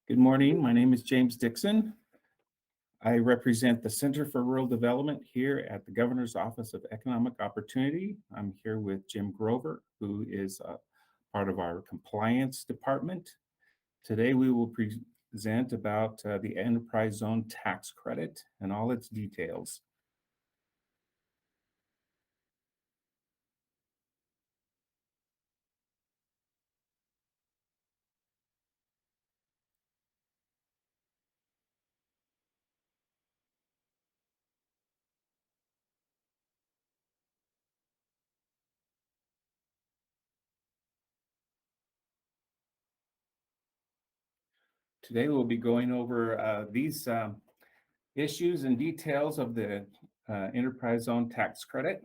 Good morning. My name is James Dixon. I represent the Center for Rural Development here at the Governor's Office of Economic Opportunity. I'm here with Jim Grover, who is part of our compliance department. Today we will present about the enterprise zone tax credit and all its details. Today we'll be going over these issues and details of the enterprise zone tax credit,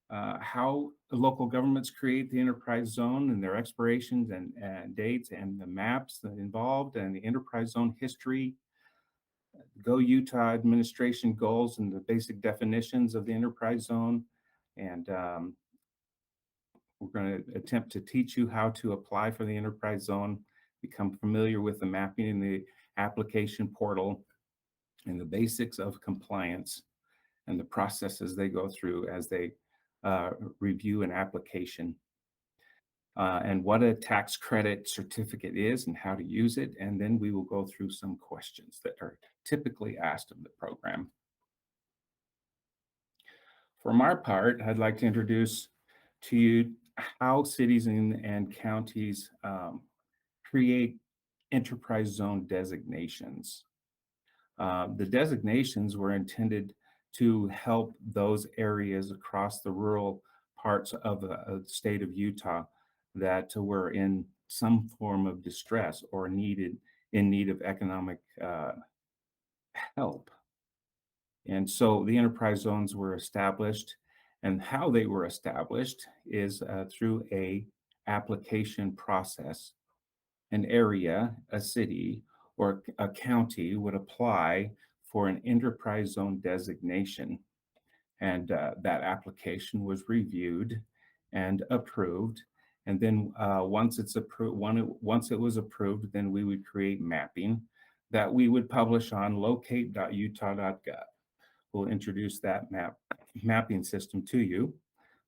how the local governments create the enterprise zone and their expirations and dates and the maps that involved and the enterprise zone history, Go Utah administration goals and the basic definitions of the enterprise zone. And we're going to attempt to teach you how to apply for the enterprise zone, become familiar with the mapping in the application portal and the basics of compliance and the processes they go through as they review an application, and what a tax credit certificate is and how to use it. And then we will go through some questions that are typically asked of the program. For our part, I'd like to introduce to you how cities and counties create enterprise zone designations. The designations were intended to help those areas across the rural parts of the state of Utah that were in some form of distress or in need of economic help. And so the enterprise zones were established, and how they were established is through a application process. An area, a city, or a county would apply for an enterprise zone designation. And that application was reviewed and approved. And then once it was approved, then we would create mapping that we would publish on locate.utah.gov. We'll introduce that mapping system to you.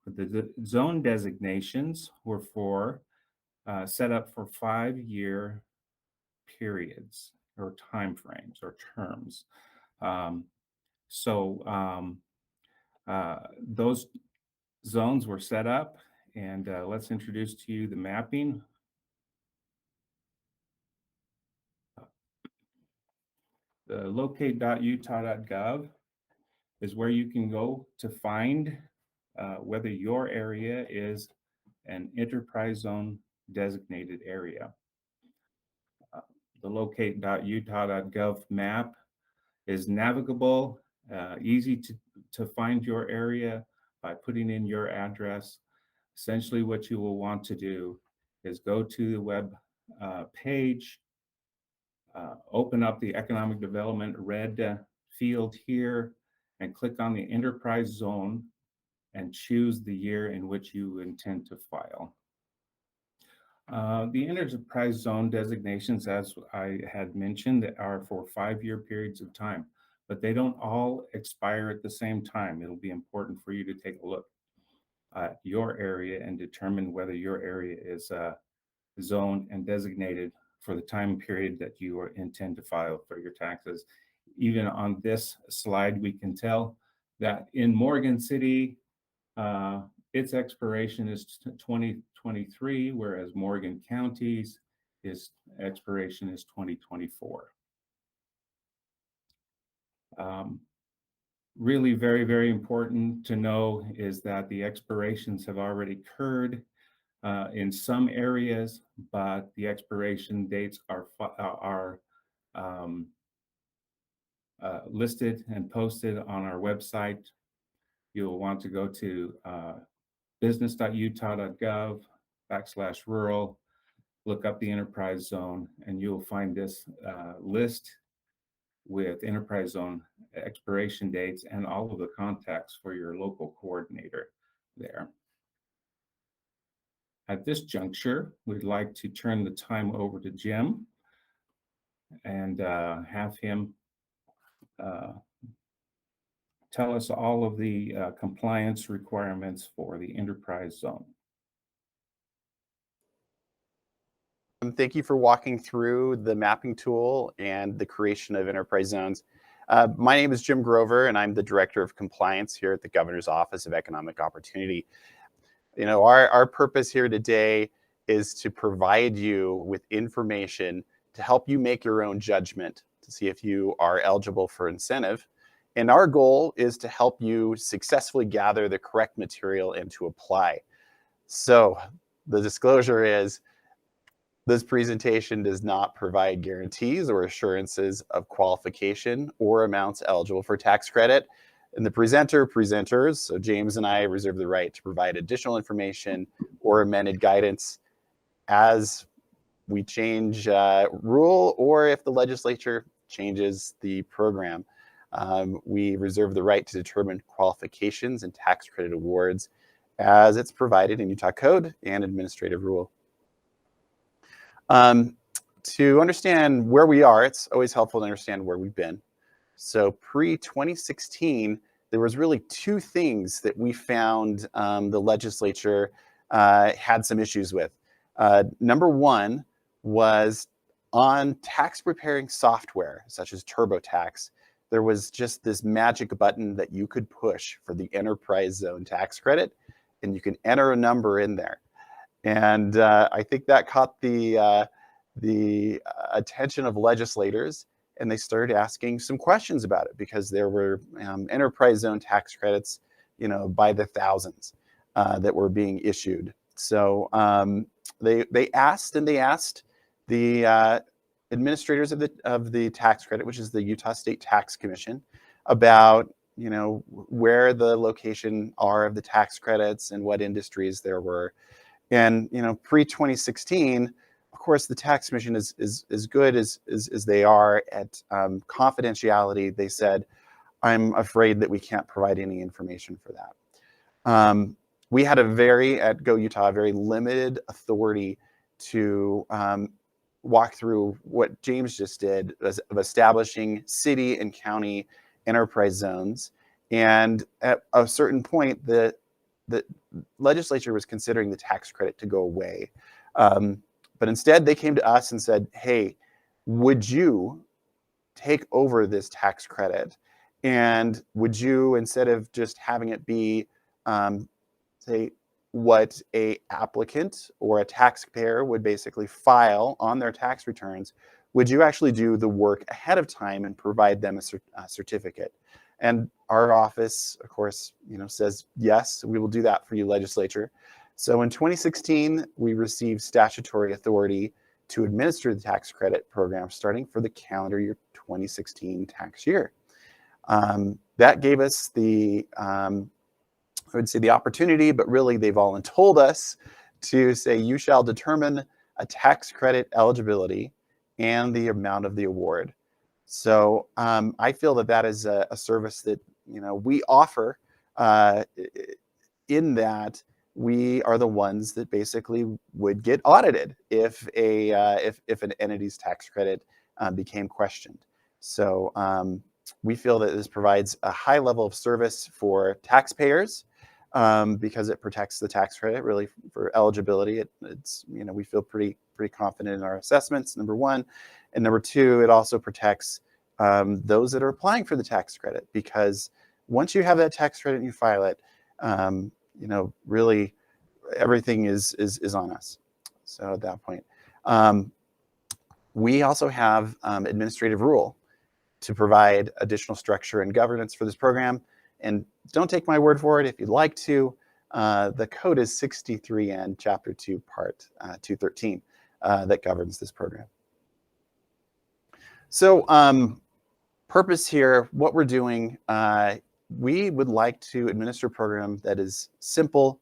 But the zone designations were set up for 5-year periods or timeframes or terms. Those zones were set up, and let's introduce to you the mapping. The locate.utah.gov is where you can go to find whether your area is an enterprise zone designated area. The locate.utah.gov map is navigable, easy to find your area by putting in your address. Essentially, what you will want to do is go to the web page, open up the economic development red field here, and click on the enterprise zone and choose the year in which you intend to file. The enterprise zone designations, as I had mentioned, are for 5-year periods of time, but they don't all expire at the same time. It'll be important for you to take a look at your area and determine whether your area is zoned and designated for the time period that you intend to file for your taxes. Even on this slide, we can tell that in Morgan City, its expiration is 2023, whereas Morgan County's expiration is 2024. Really very, very important to know is that the expirations have already occurred in some areas, but the expiration dates are listed and posted on our website. You'll want to go to business.utah.gov/rural, look up the enterprise zone, and you'll find this list with enterprise zone expiration dates and all of the contacts for your local coordinator there. At this juncture, we'd like to turn the time over to Jim and have him uh, tell us all of the compliance requirements for the enterprise zone. Thank you for walking through the mapping tool and the creation of enterprise zones. My name is Jim Grover, and I'm the Director of Compliance here at the Governor's Office of Economic Opportunity. Our purpose here today is to provide you with information to help you make your own judgment to see if you are eligible for incentive. And our goal is to help you successfully gather the correct material and to apply. So the disclosure is, this presentation does not provide guarantees or assurances of qualification or amounts eligible for tax credit. And the presenters, so James and I, reserve the right to provide additional information or amended guidance as we change rule, or if the legislature changes the program. We reserve the right to determine qualifications and tax credit awards as it's provided in Utah Code and Administrative Rule. To understand where we are, it's always helpful to understand where we've been. So pre-2016, there was really two things that we found the legislature had some issues with. Number one was on tax preparing software, such as TurboTax. There was just this magic button that you could push for the enterprise zone tax credit, and you can enter a number in there. And I think that caught the attention of legislators, and they started asking some questions about it because there were enterprise zone tax credits, by the thousands that were being issued. So they asked the administrators of the tax credit, which is the Utah State Tax Commission, about where the location are of the tax credits and what industries there were. And pre-2016, of course, the tax commission is as good as they are at confidentiality. They said, "I'm afraid that we can't provide any information for that." We had at Go Utah, a very limited authority to walk through what James just did of establishing city and county enterprise zones. And at a certain point, the legislature was considering the tax credit to go away. But instead, they came to us and said, "Hey, would you take over this tax credit? And would you, instead of just having it be, say, what a applicant or a taxpayer would basically file on their tax returns, would you actually do the work ahead of time and provide them a certificate?" And our office, of course, says, "Yes, we will do that for you, legislature." So in 2016, we received statutory authority to administer the tax credit program starting for the calendar year 2016 tax year. That gave us I would say the opportunity, but really they've all told us to say, "You shall determine a tax credit eligibility and the amount of the award." So I feel that is a service that we offer, in that we are the ones that basically would get audited if an entity's tax credit became questioned. So we feel that this provides a high level of service for taxpayers because it protects the tax credit really for eligibility. It's we feel pretty confident in our assessments, number one. And number two, it also protects those that are applying for the tax credit, because once you have that tax credit and you file it, really everything is on us. So at that point, we also have administrative rule to provide additional structure and governance for this program. And don't take my word for it. If you'd like to, the code is 63N, Chapter 2, Part 213, that governs this program. So purpose here, what we're doing, we would like to administer a program that is simple,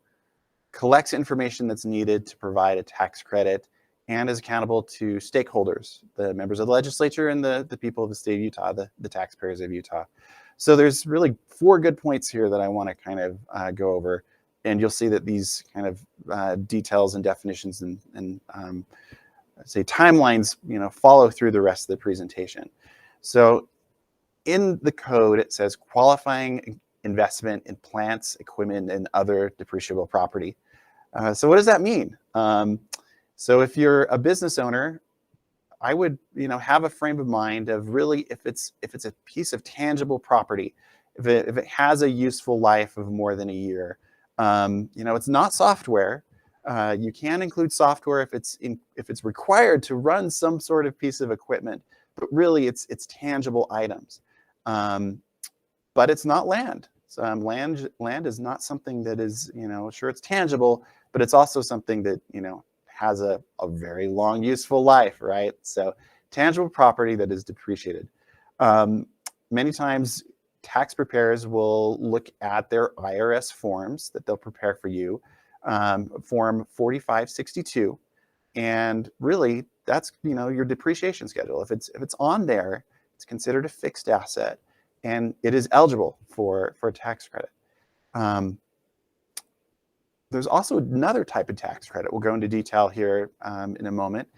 collects information that's needed to provide a tax credit, and is accountable to stakeholders, the members of the legislature and the people of the state of Utah, the taxpayers of Utah. So there's really 4 good points here that I want to kind of go over. And you'll see that these kind of details and definitions and say timelines, follow through the rest of the presentation. So in the code, it says qualifying investment in plants, equipment, and other depreciable property. So what does that mean? So if you're a business owner, I would, have a frame of mind of really if it's a piece of tangible property, if it has a useful life of more than a year, it's not software. You can include software if it's required to run some sort of piece of equipment, but really it's tangible items. But it's not land. So, land is not something that is, sure, it's tangible, but it's also something that, has a very long useful life, right? So tangible property that is depreciated. Many times tax preparers will look at their IRS forms that they'll prepare for you, form 4562, and really that's, your depreciation schedule. If it's on there, it's considered a fixed asset and it is eligible for a tax credit. There's also another type of tax credit. We'll go into detail here in a moment,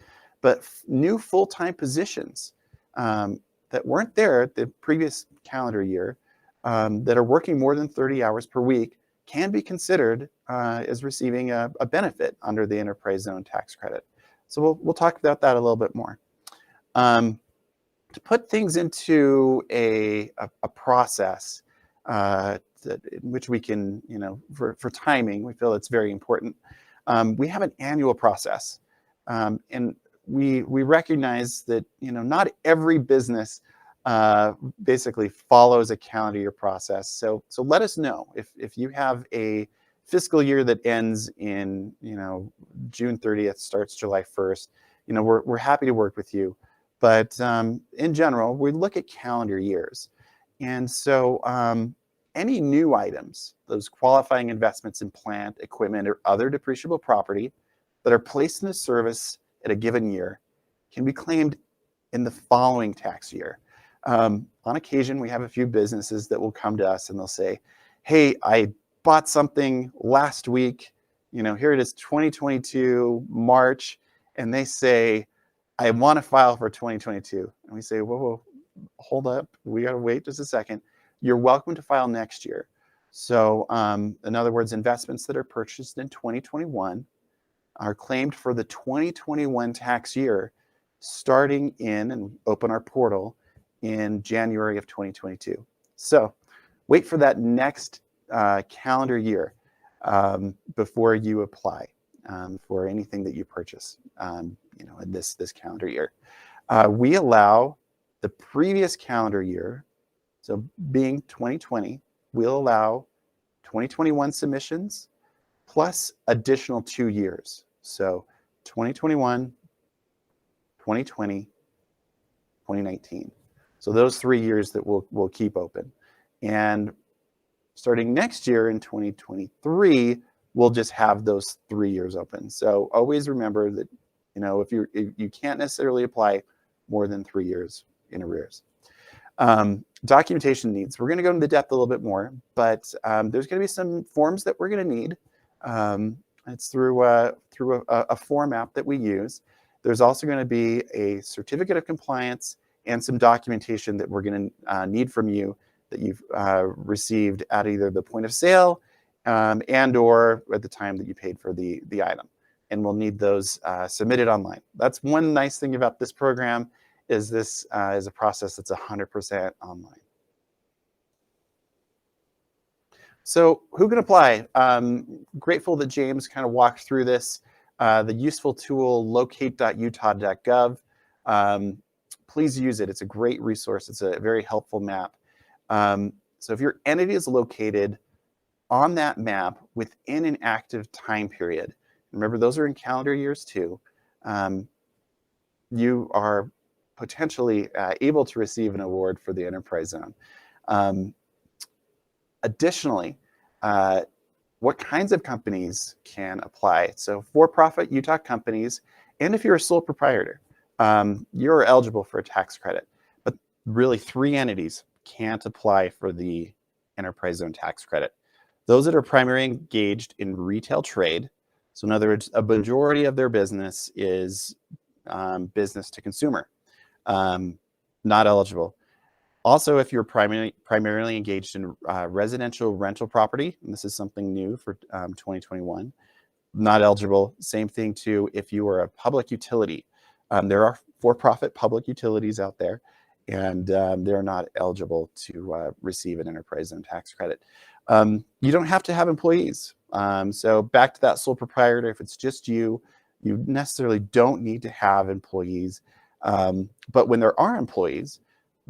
but new full-time positions that weren't there the previous calendar year that are working more than 30 hours per week can be considered as receiving a benefit under the enterprise zone tax credit. So we'll talk about that a little bit more. To put things into a process in which we can, for timing, we feel it's very important. We have an annual process, and we recognize that, not every business basically follows a calendar year process. So let us know if you have a fiscal year that ends in, June 30th, starts July 1st. We're happy to work with you. But in general, we look at calendar years. And so any new items, those qualifying investments in plant, equipment, or other depreciable property that are placed into service at a given year can be claimed in the following tax year. On occasion, we have a few businesses that will come to us and they'll say, hey, I bought something last week, here it is 2022, March, and they say, I want to file for 2022. And we say, whoa, hold up. We got to wait just a second. You're welcome to file next year. So in other words, investments that are purchased in 2021 are claimed for the 2021 tax year, starting in, and open our portal, in January of 2022. So wait for that next calendar year before you apply for anything that you purchase. In this calendar year. We allow the previous calendar year, so being 2020, we'll allow 2021 submissions plus additional 2 years. So 2021, 2020, 2019. So those 3 years that we'll keep open. And starting next year in 2023, we'll just have those 3 years open. So always remember that, if you can't necessarily apply more than 3 years in arrears. Documentation needs. We're going to go into depth a little bit more, but there's going to be some forms that we're going to need. It's through a form app that we use. There's also going to be a certificate of compliance and some documentation that we're going to need from you that you've received at either the point of sale and or at the time that you paid for the item. And we'll need those submitted online. That's one nice thing about this program, is this is a process that's 100% online. So who can apply? Grateful that James kind of walked through this. The useful tool, locate.utah.gov. Please use it. It's a great resource. It's a very helpful map. So if your entity is located on that map within an active time period, remember those are in calendar years too, you are potentially able to receive an award for the enterprise zone. Additionally, what kinds of companies can apply? So for-profit Utah companies, and if you're a sole proprietor, you're eligible for a tax credit. But really 3 entities can't apply for the enterprise zone tax credit. Those that are primarily engaged in retail trade. So in other words, a majority of their business is business to consumer, not eligible. Also, if you're primarily engaged in residential rental property, and this is something new for 2021, not eligible. Same thing too if you are a public utility. There are for-profit public utilities out there, and they're not eligible to receive an enterprise zone tax credit. You don't have to have employees. So back to that sole proprietor, if it's just you, you necessarily don't need to have employees. But when there are employees,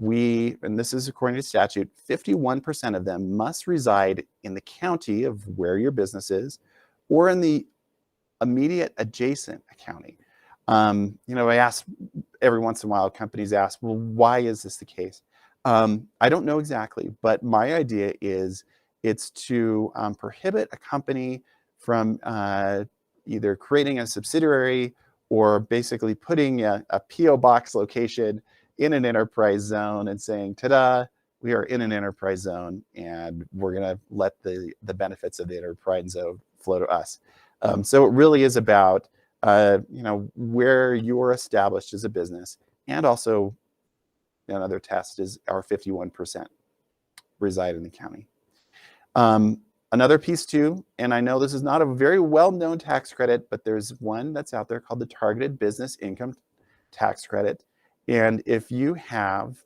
and this is according to statute, 51% of them must reside in the county of where your business is, or in the immediate adjacent county. I ask every once in a while, companies ask, well, why is this the case? I don't know exactly, but my idea is it's to prohibit a company from either creating a subsidiary or basically putting a PO box location in an enterprise zone and saying, ta-da, we are in an enterprise zone and we're going to let the benefits of the enterprise zone flow to us. So it really is about where you're established as a business, and also another test is our 51% reside in the county. Another piece too, and I know this is not a very well-known tax credit, but there's one that's out there called the Targeted Business Income Tax Credit. And if you have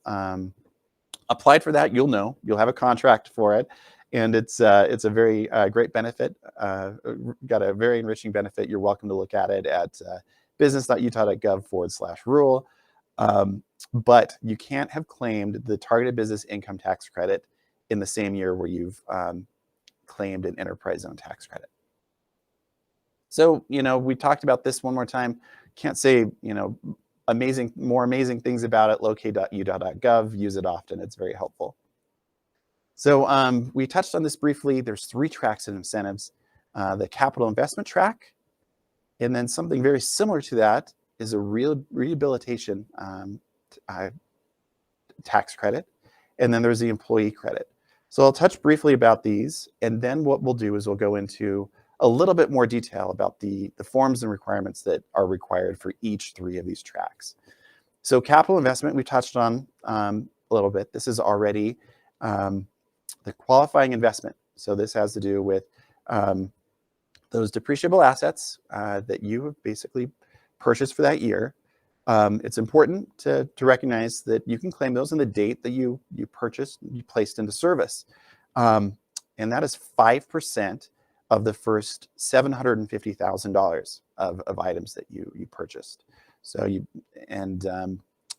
applied for that, you'll have a contract for it. And it's a very great benefit, got a very enriching benefit. You're welcome to look at it at business.utah.gov/rural. But you can't have claimed the Targeted Business Income Tax Credit in the same year where you've claimed an enterprise zone tax credit. So, we talked about this one more time. Can't say, more amazing things about it. locate.utah.gov. Use it often. It's very helpful. So we touched on this briefly. There's 3 tracks of incentives. The capital investment track, and then something very similar to that is a rehabilitation tax credit, and then there's the employee credit. So I'll touch briefly about these, and then what we'll do is we'll go into a little bit more detail about the forms and requirements that are required for each 3 of these tracks. So capital investment, we touched on a little bit. This is already the qualifying investment. So this has to do with those depreciable assets that you have basically purchased for that year. It's important to recognize that you can claim those on the date that you purchased, you placed into service. And that is 5% of the first $750,000 of items that you purchased. So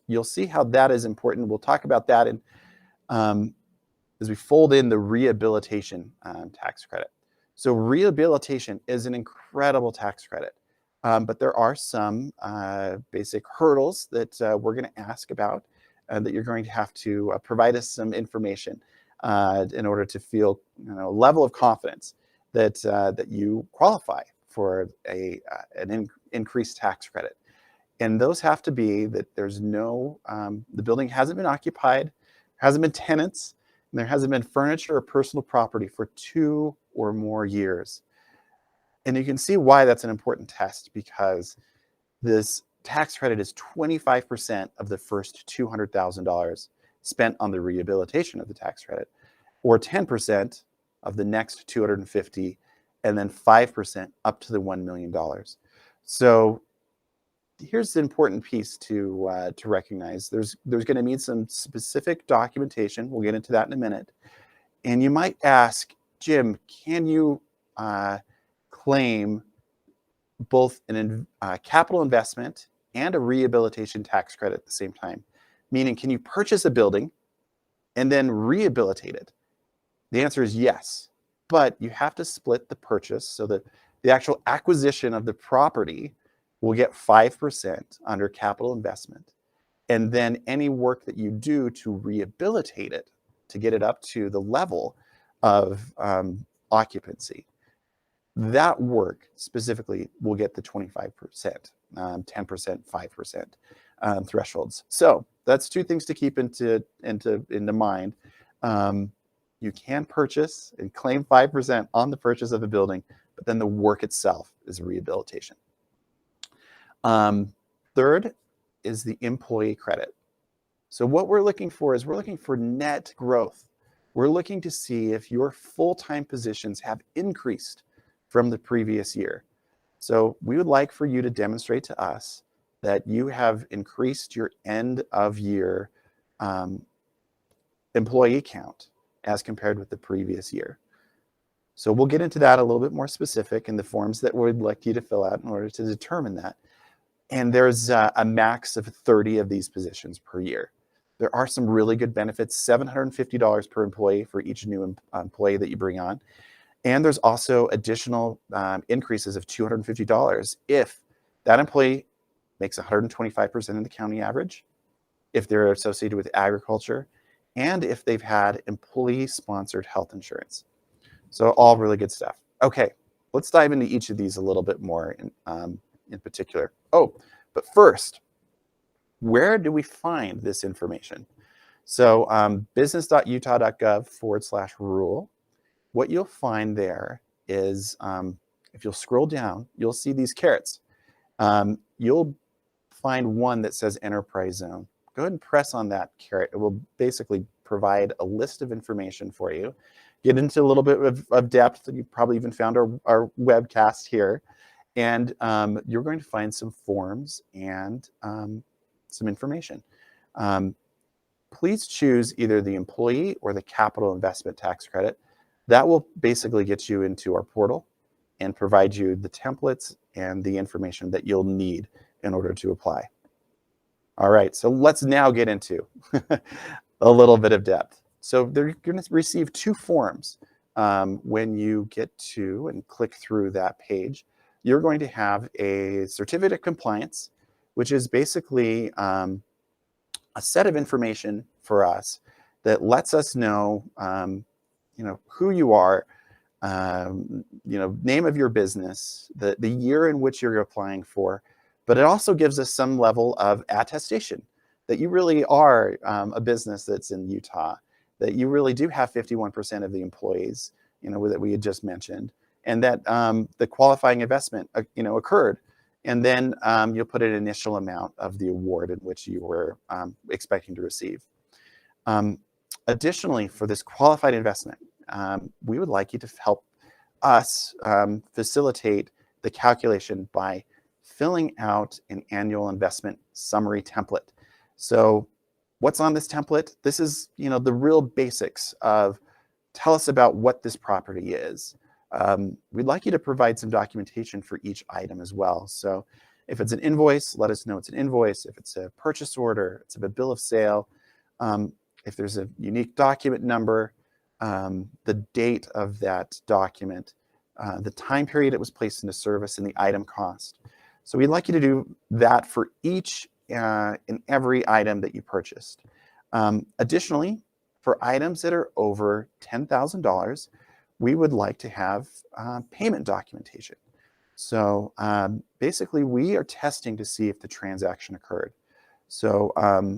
you'll see how that is important. We'll talk about that as we fold in the rehabilitation tax credit. So rehabilitation is an incredible tax credit, but there are some basic hurdles that we're going to ask about, that you're going to have to provide us some information in order to feel a level of confidence that you qualify for an increased tax credit. And those have to be that there's the building hasn't been occupied, hasn't been tenants, and there hasn't been furniture or personal property for 2 or more years. And you can see why that's an important test, because this tax credit is 25% of the first $200,000 spent on the rehabilitation of the tax credit, or 10% of the next $250,000, and then 5% up to the $1 million. So here's the important piece to recognize. There's going to need some specific documentation. We'll get into that in a minute. And you might ask, Jim, can you claim both a capital investment and a rehabilitation tax credit at the same time? Meaning, can you purchase a building and then rehabilitate it? The answer is yes, but you have to split the purchase so that the actual acquisition of the property will get 5% under capital investment. And then any work that you do to rehabilitate it, to get it up to the level of occupancy, that work specifically will get the 25%, 10%, 5% thresholds. So that's 2 things to keep into mind. You can purchase and claim 5% on the purchase of a building, but then the work itself is rehabilitation. Third is the employee credit. So what we're looking for is we're looking for net growth. We're looking to see if your full-time positions have increased from the previous year. So we would like for you to demonstrate to us that you have increased your end of year employee count as compared with the previous year. So we'll get into that a little bit more specific in the forms that we'd like you to fill out in order to determine that. And there's a max of 30 of these positions per year. There are some really good benefits, $750 per employee for each new employee that you bring on. And there's also additional increases of $250 if that employee makes 125% of the county average, if they're associated with agriculture, and if they've had employee-sponsored health insurance. So all really good stuff. Okay, let's dive into each of these a little bit more in particular. Oh, but first, where do we find this information? So business.utah.gov/rule. What you'll find there is, if you'll scroll down, you'll see these carrots. You'll find one that says Enterprise Zone. Go ahead and press on that carrot. It will basically provide a list of information for you. Get into a little bit of depth. You probably even found our webcast here. And you're going to find some forms and some information. Please choose either the employee or the capital investment tax credit. That will basically get you into our portal and provide you the templates and the information that you'll need in order to apply. All right, so let's now get into a little bit of depth. So they're going to receive two forms when you get to and click through that page. You're going to have a certificate of compliance, which is basically a set of information for us that lets us know, who you are, name of your business, the year in which you're applying for, but it also gives us some level of attestation that you really are a business that's in Utah, that you really do have 51% of the employees, that we had just mentioned, and that the qualifying investment, occurred. And then you'll put an initial amount of the award in which you were expecting to receive. Additionally, for this qualified investment, we would like you to help us facilitate the calculation by filling out an annual investment summary template. So what's on this template? This is, the real basics of tell us about what this property is. We'd like you to provide some documentation for each item as well. So if it's an invoice, let us know it's an invoice. If it's a purchase order, it's a bill of sale. If there's a unique document number, the date of that document, the time period it was placed into service, and the item cost. So we'd like you to do that for each and every item that you purchased. Additionally, for items that are over $10,000, we would like to have payment documentation. So basically, we are testing to see if the transaction occurred. So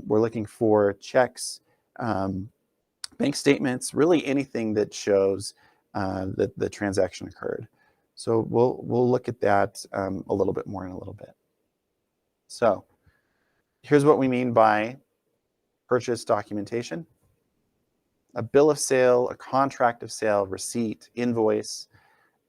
we're looking for checks, bank statements, really anything that shows that the transaction occurred. So we'll look at that a little bit more in a little bit. So here's what we mean by purchase documentation: a bill of sale, a contract of sale, receipt, invoice,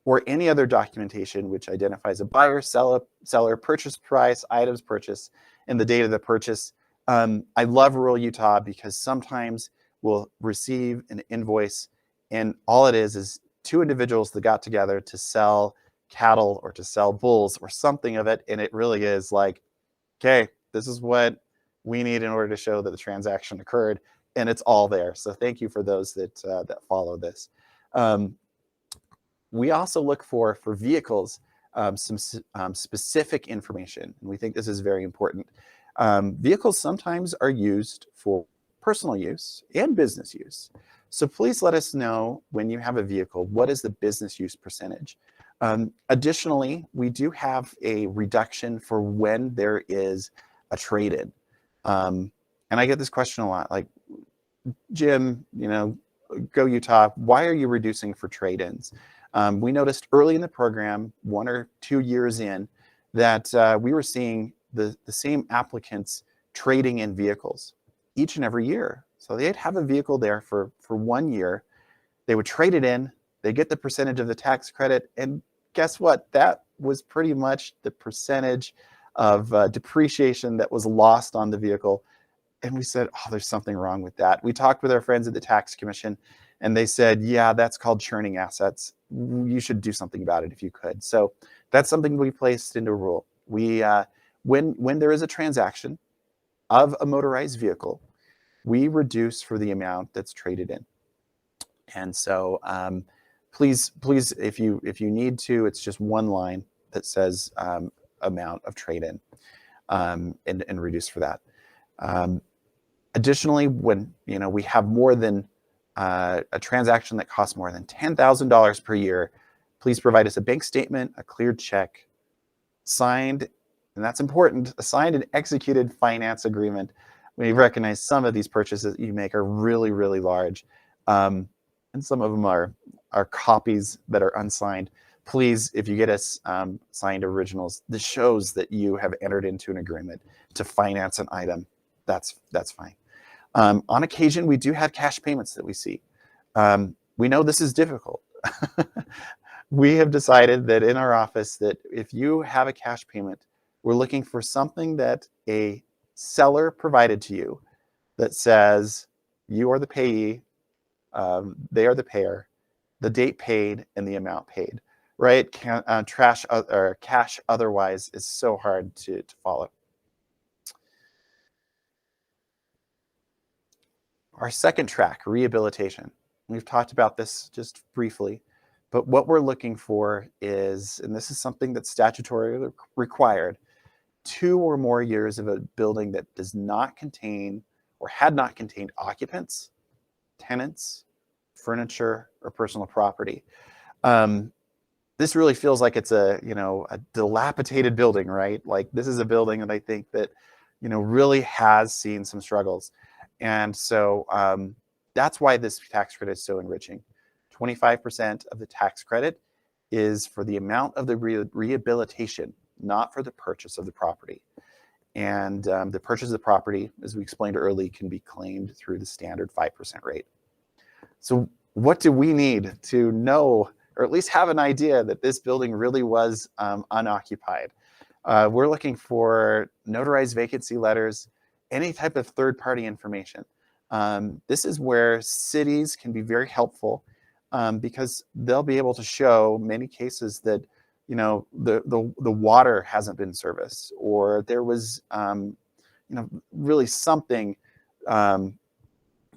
or any other documentation which identifies a buyer, seller, purchase price, items purchased, and the date of the purchase. I love rural Utah because sometimes we'll receive an invoice and all it is two individuals that got together to sell cattle or to sell bulls or something of it. And it really is like, okay, this is what we need in order to show that the transaction occurred, and it's all there. So thank you for those that follow this. We also look for vehicles, some specific information, and we think this is very important. Vehicles sometimes are used for personal use and business use. So please let us know when you have a vehicle, what is the business use percentage? Additionally, we do have a reduction for when there is a trade-in. And I get this question a lot, like, Jim, Go Utah, why are you reducing for trade-ins? We noticed early in the program, 1 or 2 years in, that we were seeing the same applicants trading in vehicles each and every year. So they'd have a vehicle there for 1 year. They would trade it in, they get the percentage of the tax credit, and guess what? That was pretty much the percentage of depreciation that was lost on the vehicle. And we said, oh, there's something wrong with that. We talked with our friends at the tax commission, and they said, yeah, that's called churning assets. You should do something about it if you could. So that's something we placed into a rule. We, when there is a transaction of a motorized vehicle, we reduce for the amount that's traded in. And so please, if you need to, it's just one line that says amount of trade-in and reduce for that. Additionally, when we have more than a transaction that costs more than $10,000 per year, please provide us a bank statement, a cleared check, signed, and that's important, a signed and executed finance agreement. We recognize some of these purchases that you make are really, really large. And some of them are copies that are unsigned. Please, if you get us signed originals, this shows that you have entered into an agreement to finance an item. That's fine. On occasion, we do have cash payments that we see. We know this is difficult. We have decided that in our office that if you have a cash payment, we're looking for something that a seller provided to you that says you are the payee, they are the payer, the date paid, and the amount paid, right? Cash otherwise is so hard to follow. Our second track, rehabilitation. We've talked about this just briefly, but what we're looking for is, and this is something that's statutorily required, 2 or more years of a building that does not contain or had not contained occupants, tenants, furniture, or personal property. This really feels like it's a dilapidated building, right? Like this is a building that I think that really has seen some struggles. And so that's why this tax credit is so enriching. 25% of the tax credit is for the amount of the rehabilitation, not for the purchase of the property. And the purchase of the property, as we explained earlier, can be claimed through the standard 5% rate. So what do we need to know, or at least have an idea that this building really was unoccupied? We're looking for notarized vacancy letters, any type of third-party information. This is where cities can be very helpful because they'll be able to show many cases that the water hasn't been serviced, or there was really something,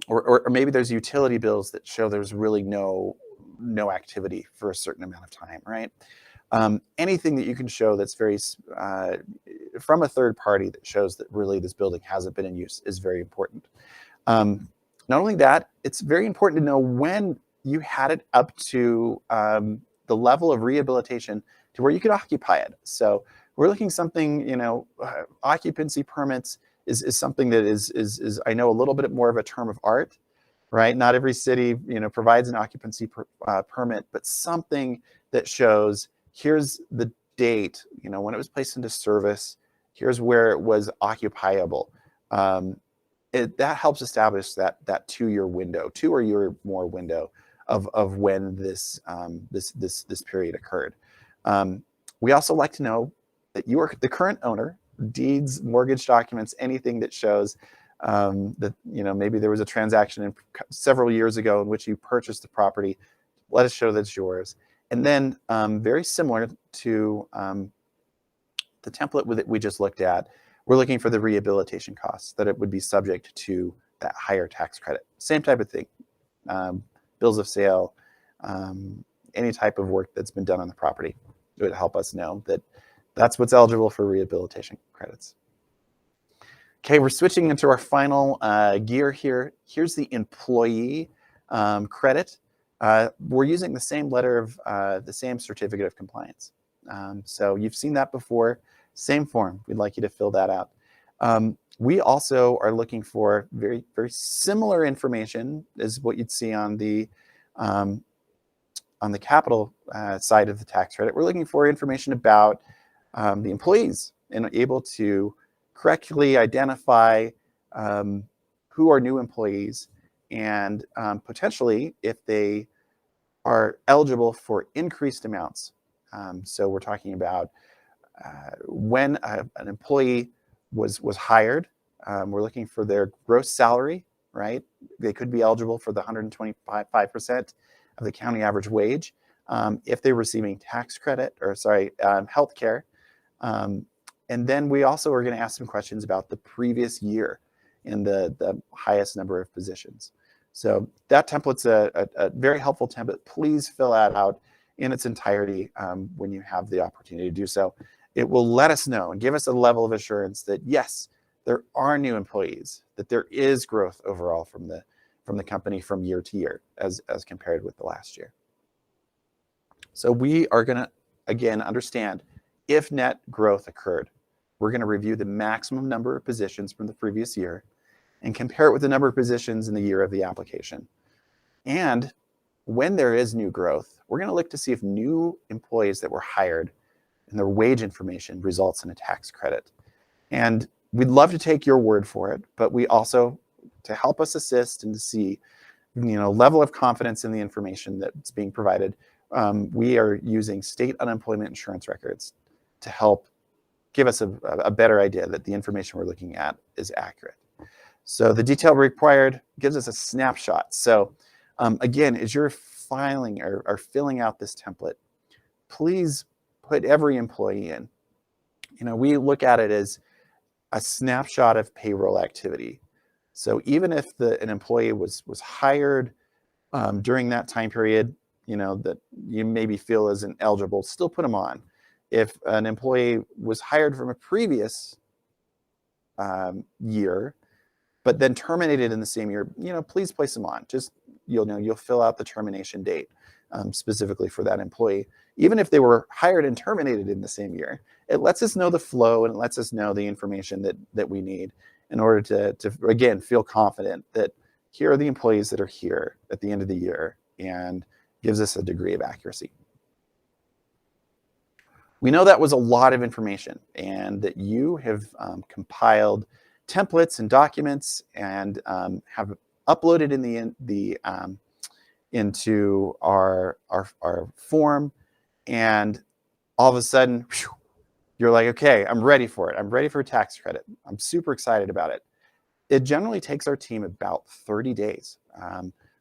or maybe there's utility bills that show there's really no activity for a certain amount of time, right? Anything that you can show that's very from a third party that shows that really this building hasn't been in use is very important. Not only that, it's very important to know when you had it up to the level of rehabilitation to where you could occupy it. So we're looking something, occupancy permits is something that is I know a little bit more of a term of art, right? Not every city provides an occupancy permit, but something that shows here's the date, when it was placed into service, here's where it was occupiable. That helps establish that 2-year window, 2 or year more window of when this period occurred. We also like to know that you are the current owner, deeds, mortgage documents, anything that shows that maybe there was a transaction several years ago in which you purchased the property. Let us show that it's yours. And then very similar to the template that we just looked at, we're looking for the rehabilitation costs, that it would be subject to that higher tax credit. Same type of thing. Bills of sale, any type of work that's been done on the property. It would help us know that that's what's eligible for rehabilitation credits. Okay, we're switching into our final gear here. Here's the employee credit. We're using the same letter of the same certificate of compliance. So you've seen that before, same form. We'd like you to fill that out. We also are looking for very, very similar information as what you'd see on the capital side of the tax credit. We're looking for information about the employees, and able to correctly identify who are new employees and potentially if they are eligible for increased amounts. So we're talking about when an employee was hired, we're looking for their gross salary, right? They could be eligible for the 125% of the county average wage if they're receiving tax credit or health care. And then we also are going to ask some questions about the previous year in the highest number of positions. So that template's a very helpful template. Please fill that out in its entirety when you have the opportunity to do so. It will let us know and give us a level of assurance that yes, there are new employees, that there is growth overall from the company from year to year as compared with the last year. So we are going to, again, understand if net growth occurred. We're going to review the maximum number of positions from the previous year and compare it with the number of positions in the year of the application. And when there is new growth, we're going to look to see if new employees that were hired and their wage information results in a tax credit. And we'd love to take your word for it, but we also, to help us assist and to see, level of confidence in the information that's being provided, we are using state unemployment insurance records to help give us a better idea that the information we're looking at is accurate. So the detail required gives us a snapshot. So again, as you're filing or filling out this template, please put every employee in. We look at it as a snapshot of payroll activity. So even if an employee was hired during that time period, that you maybe feel isn't eligible, still put them on. If an employee was hired from a previous year, but then terminated in the same year, please place them on. Just you'll fill out the termination date specifically for that employee. Even if they were hired and terminated in the same year, it lets us know the flow and it lets us know the information that we need in order to again feel confident that here are the employees that are here at the end of the year, and gives us a degree of accuracy. We know that was a lot of information and that you have compiled templates and documents and have uploaded into our form, and all of a sudden, whew, you're like, okay, I'm ready for it. I'm ready for a tax credit. I'm super excited about it. It generally takes our team about 30 days.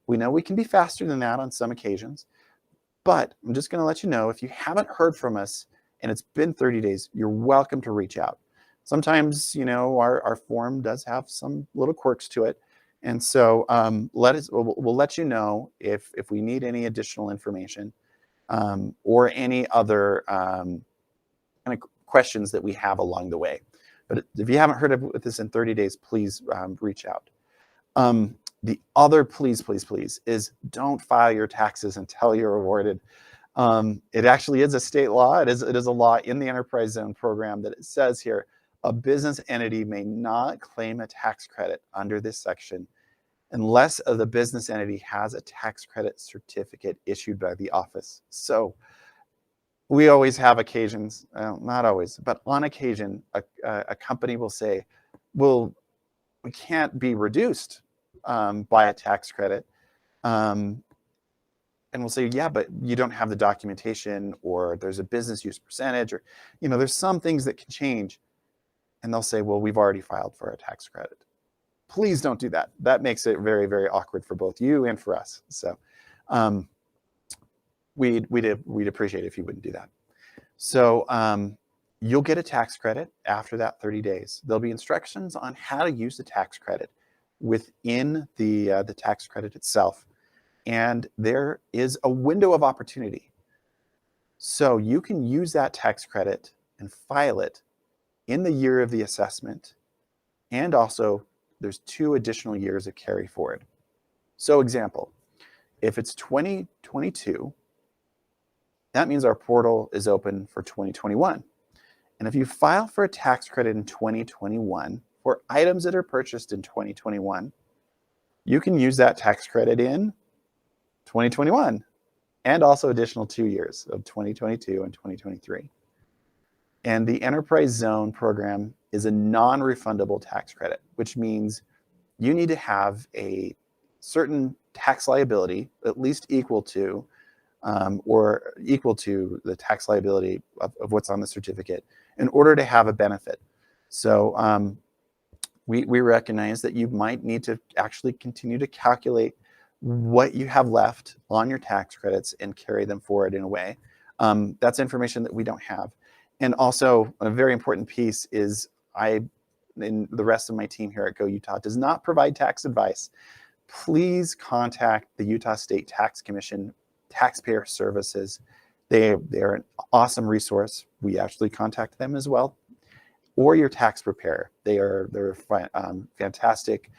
We know we can be faster than that on some occasions, but I'm just going to let you know, if you haven't heard from us and it's been 30 days, you're welcome to reach out. Sometimes, our form does have some little quirks to it. And so we'll let you know if we need any additional information or any other kind of questions that we have along the way. But if you haven't heard of this in 30 days, please reach out. The other please is don't file your taxes until you're awarded. It actually is a state law. It is a law in the Enterprise Zone program that it says here, a business entity may not claim a tax credit under this section unless the business entity has a tax credit certificate issued by the office. So we always have occasions, not always, but on occasion, a company will say, well, we can't be reduced by a tax credit. And we'll say, yeah, but you don't have the documentation, or there's a business use percentage, or, there's some things that can change. And they'll say, well, we've already filed for a tax credit. Please don't do that. That makes it very, very awkward for both you and for us. So we'd appreciate it if you wouldn't do that. So you'll get a tax credit after that 30 days. There'll be instructions on how to use the tax credit within the tax credit itself. And there is a window of opportunity. So you can use that tax credit and file it in the year of the assessment. And also, there's 2 additional years of carry forward. So example, if it's 2022, that means our portal is open for 2021. And if you file for a tax credit in 2021 for items that are purchased in 2021, you can use that tax credit in 2021 and also additional 2 years of 2022 and 2023. And the Enterprise Zone program is a non-refundable tax credit, which means you need to have a certain tax liability, at least equal to or equal to the tax liability of what's on the certificate in order to have a benefit. So we recognize that you might need to actually continue to calculate what you have left on your tax credits and carry them forward in a way. That's information that we don't have. And also a very important piece is and the rest of my team here at Go Utah does not provide tax advice. Please contact the Utah State Tax Commission Taxpayer Services. They're an awesome resource. We actually contact them as well. Or your tax preparer. They're fantastic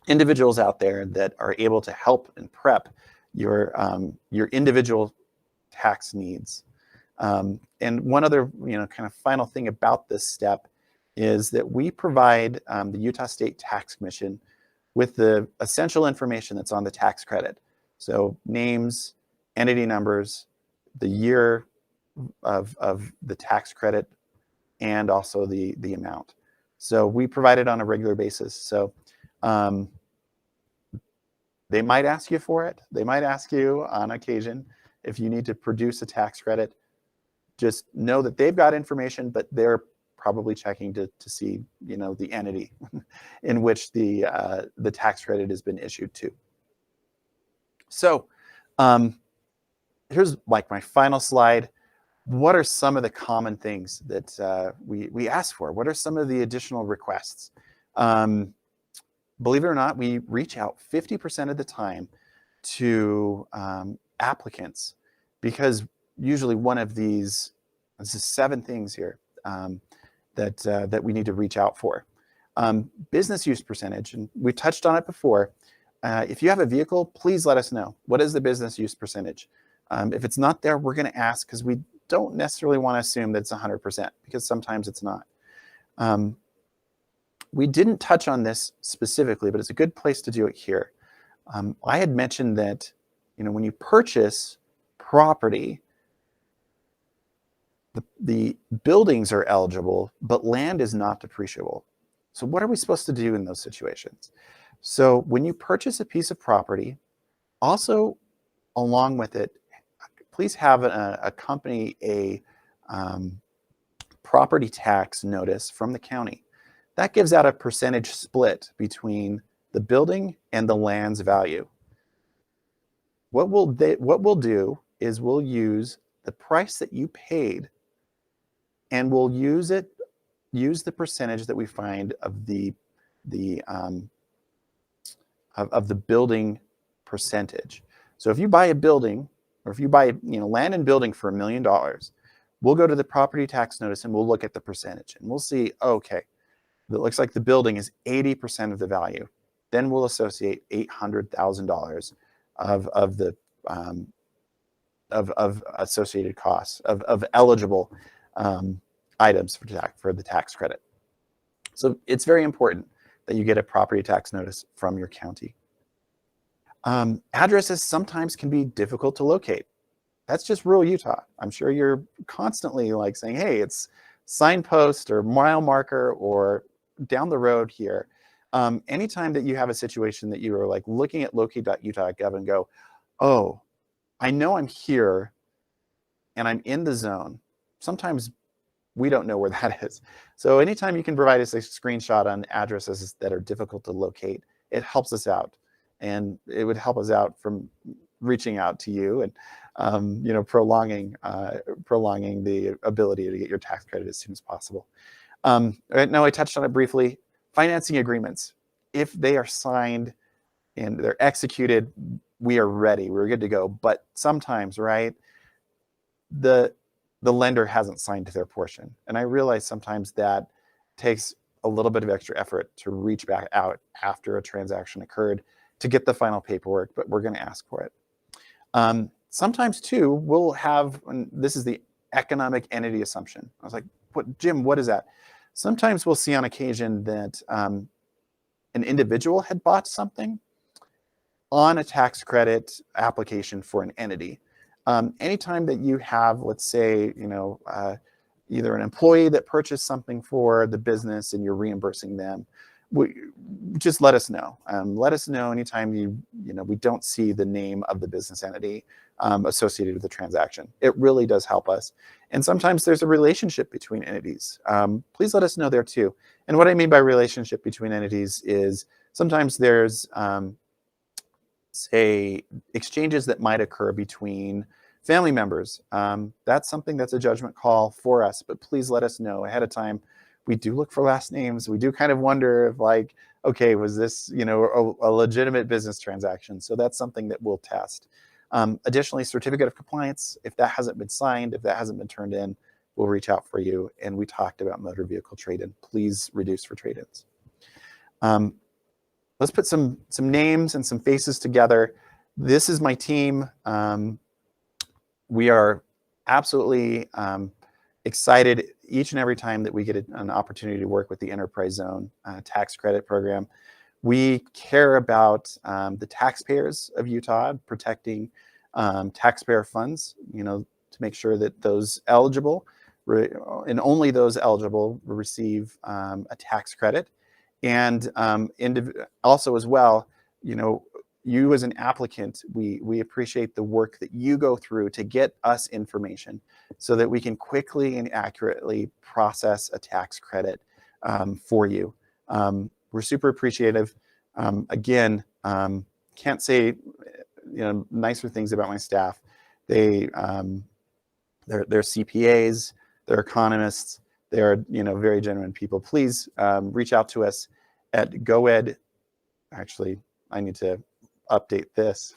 individuals out there that are able to help and prep your individual tax needs. And one other kind of final thing about this step is that we provide the Utah State Tax Commission with the essential information that's on the tax credit. So names, entity numbers, the year of the tax credit, and also the amount. So we provide it on a regular basis. So they might ask you for it. They might ask you on occasion if you need to produce a tax credit. Just know that they've got information, but they're probably checking to see the entity in which the tax credit has been issued to. So here's like my final slide. What are some of the common things that we ask for? What are some of the additional requests? Believe it or not, we reach out 50% of the time to applicants because usually one of these, this is 7 things here that we need to reach out for. Business use percentage, and we touched on it before. If you have a vehicle, please let us know. What is the business use percentage? If it's not there, we're going to ask because we don't necessarily want to assume that it's 100% because sometimes it's not. We didn't touch on this specifically, but it's a good place to do it here. I had mentioned that when you purchase property, the buildings are eligible, but land is not depreciable. So what are we supposed to do in those situations? So when you purchase a piece of property, also along with it, please have accompany a property tax notice from the county. That gives out a percentage split between the building and the land's value. What we'll do is we'll use the price that you paid, and we'll use the percentage that we find of the building percentage. So if you buy a building, or if you buy land and building for $1 million, we'll go to the property tax notice and we'll look at the percentage and we'll see, okay, it looks like the building is 80% of the value. Then we'll associate $800,000 of associated costs of eligible items for the tax credit. So it's very important that you get a property tax notice from your county. Addresses sometimes can be difficult to locate. That's just rural Utah. I'm sure you're constantly like saying, hey, it's signpost or mile marker or down the road here. Anytime that you have a situation that you are like looking at locate.utah.gov and go, oh, I know I'm here and I'm in the zone. Sometimes we don't know where that is. So anytime you can provide us a screenshot on addresses that are difficult to locate, it helps us out. And it would help us out from reaching out to you and prolonging the ability to get your tax credit as soon as possible. Right now, I touched on it briefly. Financing agreements, if they are signed and they're executed, we are ready. We're good to go. But sometimes, right, the lender hasn't signed their portion, and I realize sometimes that takes a little bit of extra effort to reach back out after a transaction occurred to get the final paperwork, but we're going to ask for it. Sometimes too, we'll have, and this is the economic entity assumption. I was like, Jim, what is that? Sometimes we'll see on occasion that an individual had bought something on a tax credit application for an entity. Anytime that you have, let's say, either an employee that purchased something for the business and you're reimbursing them, just let us know. Let us know anytime we don't see the name of the business entity associated with the transaction. It really does help us. And sometimes there's a relationship between entities. Please let us know there too. And what I mean by relationship between entities is sometimes there's say exchanges that might occur between family members. That's something that's a judgment call for us, but please let us know ahead of time. We do look for last names. We do kind of wonder if, like, okay, was this a legitimate business transaction? So that's something that we'll test. Additionally, certificate of compliance, if that hasn't been signed, if that hasn't been turned in, we'll reach out for you. And we talked about motor vehicle trade-in. Please reduce for trade-ins. Let's put some names and some faces together. This is my team. We are absolutely excited each and every time that we get an opportunity to work with the Enterprise Zone tax credit program. We care about the taxpayers of Utah, protecting taxpayer funds, to make sure that those eligible, and only those eligible, receive a tax credit. And also as well, you as an applicant, we appreciate the work that you go through to get us information so that we can quickly and accurately process a tax credit for you. We're super appreciative. Again, can't say nicer things about my staff. They're CPAs, they're economists, they're very genuine people. Please reach out to us at GoEd. Actually, I need to update this.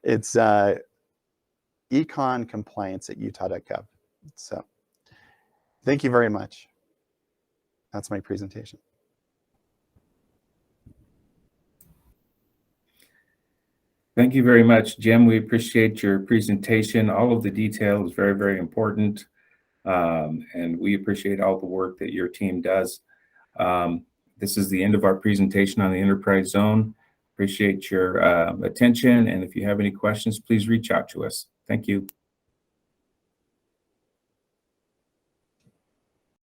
It's econcompliance@utah.gov. So thank you very much. That's my presentation. Thank you very much, Jim. We appreciate your presentation. All of the detail is very, very important. And we appreciate all the work that your team does. This is the end of our presentation on the Enterprise Zone. Appreciate your attention. And if you have any questions, please reach out to us. Thank you.